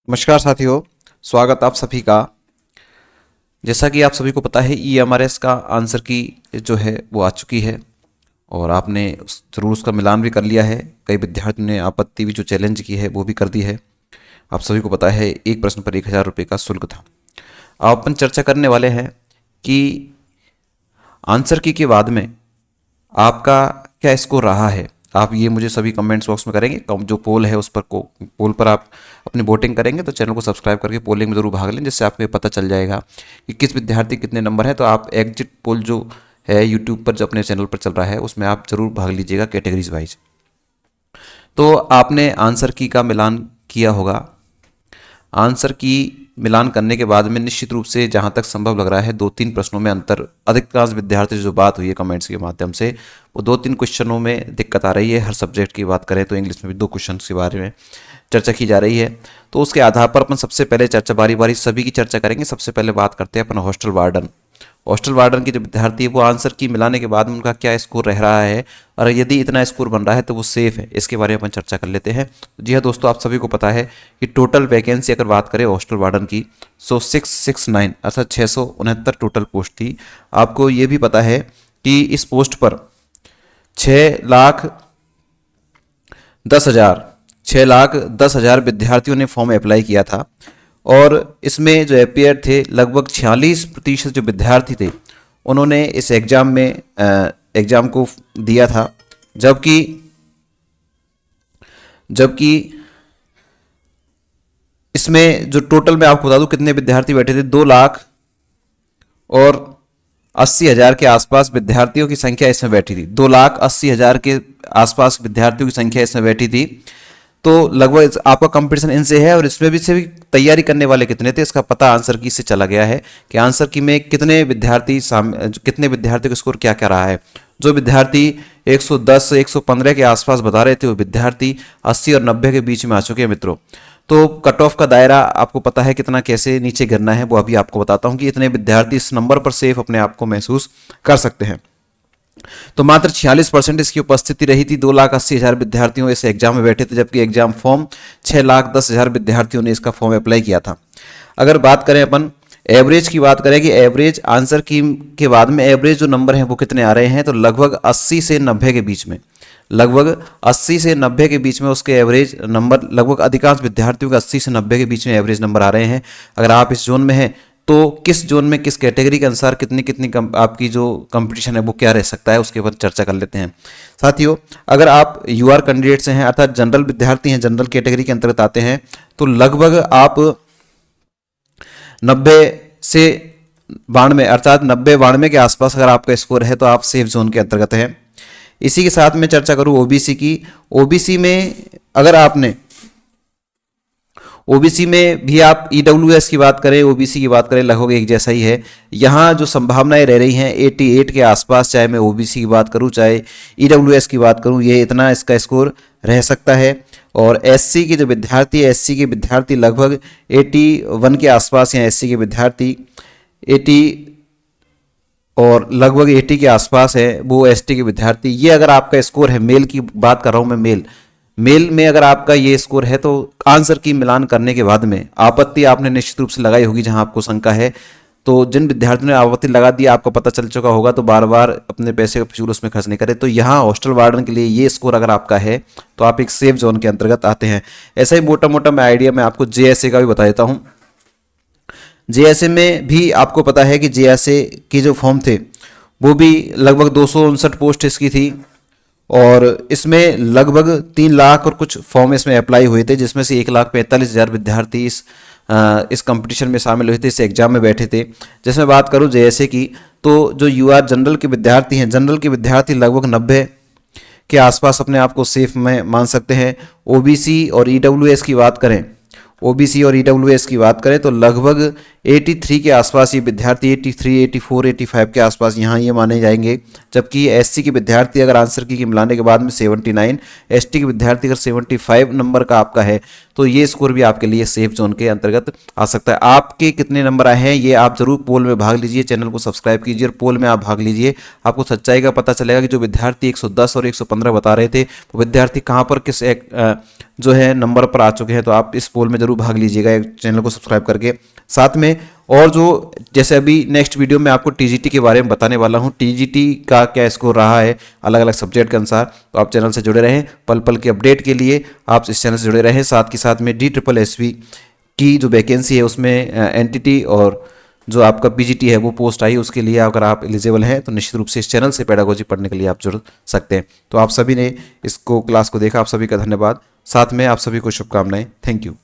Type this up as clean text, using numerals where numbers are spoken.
नमस्कार साथियों, स्वागत आप सभी का। जैसा कि आप सभी को पता है EMRS का आंसर की जो है वो आ चुकी है और आपने ज़रूर उसका मिलान भी कर लिया है। कई विद्यार्थियों ने आपत्ति भी जो चैलेंज की है वो भी कर दी है। आप सभी को पता है एक प्रश्न पर 1000 रुपये का शुल्क था। अब अपन चर्चा करने वाले हैं कि आंसर की के बाद में आपका क्या स्कोर रहा है। आप ये मुझे सभी कमेंट्स बॉक्स में करेंगे। जो पोल है उस पर पोल पर आप अपनी वोटिंग करेंगे तो चैनल को सब्सक्राइब करके पोलिंग में ज़रूर भाग लें, जिससे आपको ये पता चल जाएगा कि किस विद्यार्थी कितने नंबर है। तो आप एग्जिट पोल जो है यूट्यूब पर जो अपने चैनल पर चल रहा है उसमें आप ज़रूर भाग लीजिएगा कैटेगरीज वाइज। तो आपने आंसर की का मिलान किया होगा। आंसर की मिलान करने के बाद में निश्चित रूप से जहां तक संभव लग रहा है 2-3 प्रश्नों में अंतर, अधिकांश विद्यार्थी से जो बात हुई है कमेंट्स के माध्यम से, वो 2-3 क्वेश्चनों में दिक्कत आ रही है। हर सब्जेक्ट की बात करें तो इंग्लिश में भी 2 क्वेश्चन के बारे में चर्चा की जा रही है। तो उसके आधार पर अपन सबसे पहले चर्चा बारी बारी सभी की चर्चा करेंगे। सबसे पहले बात करते हैं अपन हॉस्टल वार्डन। हॉस्टल वार्डन के जो विद्यार्थी है वो आंसर की मिलाने के बाद में उनका क्या स्कोर रह रहा है और यदि इतना स्कोर बन रहा है तो वो सेफ है, इसके बारे में अपन चर्चा कर लेते हैं। जी हाँ दोस्तों, आप सभी को पता है कि टोटल वैकेंसी अगर बात करें हॉस्टल वार्डन की 669 अर्थात 669 टोटल पोस्ट थी। आपको ये भी पता है कि इस पोस्ट पर 6,10,000 विद्यार्थियों ने फॉर्म अप्लाई किया था और इसमें जो अपियर थे लगभग 46% जो विद्यार्थी थे उन्होंने इस एग्जाम को दिया था। जबकि इसमें जो टोटल में आपको बता दूं कितने विद्यार्थी बैठे थे, 2,80,000 के आसपास विद्यार्थियों की संख्या इसमें बैठी थी। 2,80,000 के आसपास विद्यार्थियों की संख्या इसमें बैठी थी। तो लगभग आपका कंपटीशन इनसे है और इसमें भी से भी तैयारी करने वाले कितने थे इसका पता आंसर की से चला गया है कि आंसर की में कितने विद्यार्थियों का स्कोर क्या क्या रहा है। जो विद्यार्थी 110 115 के आसपास बता रहे थे वो विद्यार्थी 80 और 90 के बीच में आ चुके हैं मित्रों। तो कट ऑफ का दायरा आपको पता है कितना कैसे नीचे गिरना है, वो अभी आपको बताता हूं कि इतने विद्यार्थी इस नंबर पर सेफ अपने आप को महसूस कर सकते हैं। तो मात्र 46% इसकी उपस्थिति रही थी। 2,80,000 विद्यार्थियों इस एग्जाम में बैठे थे, जबकि एग्जाम फॉर्म 6,10,000 विद्यार्थियों ने इसका फॉर्म अप्लाई किया था। अगर बात करें अपन एवरेज की बात करें कि एवरेज आंसर की के बाद में एवरेज जो नंबर हैं वो कितने आ रहे हैं, तो लगभग 80 से 90 के बीच में, लगभग 80 से 90 के बीच में उसके एवरेज नंबर, लगभग अधिकांश विद्यार्थियों के 80 से 90 के बीच में एवरेज नंबर आ रहे हैं। अगर आप इस जोन में हैं तो किस जोन में किस कैटेगरी के अनुसार कितनी आपकी जो कंपटीशन है वो क्या रह सकता है उसके ऊपर चर्चा कर लेते हैं। साथियों, अगर आप यूआर कैंडिडेट से हैं अर्थात जनरल विद्यार्थी हैं, जनरल कैटेगरी के अंतर्गत आते हैं, तो लगभग आप 90 से 92 अर्थात 90-92 के आसपास अगर आपका स्कोर है तो आप सेफ जोन के अंतर्गत हैं। इसी के साथ मैं चर्चा करूं ओबीसी की। ओबीसी में अगर आपने ओबीसी में भी आप ईडब्ल्यूएस की बात करें, ओबीसी की बात करें, लगभग एक जैसा ही है। यहाँ जो संभावनाएं रह रही हैं 88 के आसपास, चाहे मैं ओबीसी की बात करूँ चाहे ईडब्ल्यूएस की बात करूँ, ये इतना इसका स्कोर रह सकता है। और एससी के जो विद्यार्थी है, एससी के विद्यार्थी लगभग 81 के आसपास हैं। एससी के विद्यार्थी 80 और लगभग 80 के आसपास है वो एसटी के विद्यार्थी। ये अगर आपका स्कोर है, मेल की बात कर रहा हूँ मैं, मेल में अगर आपका ये स्कोर है तो आंसर की मिलान करने के बाद में आपत्ति आपने निश्चित रूप से लगाई होगी जहां आपको शंका है। तो जिन विद्यार्थियों ने आपत्ति लगा दी आपको पता चल चुका होगा, तो बार बार अपने पैसे फिजूल उसमें खर्च नहीं करें। तो यहाँ हॉस्टल वार्डन के लिए ये स्कोर अगर आपका है तो आप एक सेफ जोन के अंतर्गत आते हैं। ऐसा ही मोटा मोटा मैं आइडिया मैं आपको जेएसए का भी बता देता हूँ। जेएसए में भी आपको पता है कि जेएसए के जो फॉर्म थे वो भी लगभग 259 पोस्ट इसकी थी और इसमें लगभग 3 लाख और कुछ फॉर्म इसमें अप्लाई हुए थे, जिसमें से 1,45,000 विद्यार्थी इस कंपटीशन में शामिल हुए थे, इस एग्जाम में बैठे थे। जिसमें बात करूं जेएसए की तो जो यूआर जनरल के विद्यार्थी हैं, जनरल के विद्यार्थी लगभग 90 के आसपास अपने आप को सेफ में मान सकते हैं। ओबीसी और ईडब्ल्यूएस की बात करें, ओबीसी और ईडब्ल्यूएस की बात करें तो लगभग 83 के आसपास ये विद्यार्थी 83, 84, 85 के आसपास यहाँ ये माने जाएंगे। जबकि एससी के विद्यार्थी अगर आंसर की मिलाने के बाद में 79, एसटी के विद्यार्थी अगर 75 नंबर का आपका है तो ये स्कोर भी आपके लिए सेफ जोन के अंतर्गत आ सकता है। आपके कितने नंबर आए हैं ये आप जरूर पोल में भाग लीजिए, चैनल को सब्सक्राइब कीजिए और पोल में आप भाग लीजिए। आपको सच्चाई का पता चलेगा कि जो विद्यार्थी 110 और 115 बता रहे थे वो विद्यार्थी कहाँ पर किस जो है नंबर पर आ चुके हैं। तो आप इस पोल में जरूर भाग लीजिएगा चैनल को सब्सक्राइब करके। साथ में और जो जैसे अभी नेक्स्ट वीडियो में आपको टीजीटी के बारे में बताने वाला हूं, टीजीटी का क्या स्कोर रहा है अलग अलग सब्जेक्ट के अनुसार। तो आप चैनल से जुड़े रहें, पल पल की अपडेट के लिए आप इस चैनल से जुड़े रहें। साथ के साथ में DSSB की जो वैकेंसी है उसमें एनटीटी और जो आपका पीजीटी है वो पोस्ट आई, उसके लिए अगर आप एलिजिबल हैं तो निश्चित रूप से इस चैनल से पेडागोजी पढ़ने के लिए आप जुड़ सकते हैं। तो आप सभी ने इसको क्लास को देखा, आप सभी का धन्यवाद। साथ में आप सभी को शुभकामनाएं। Thank you.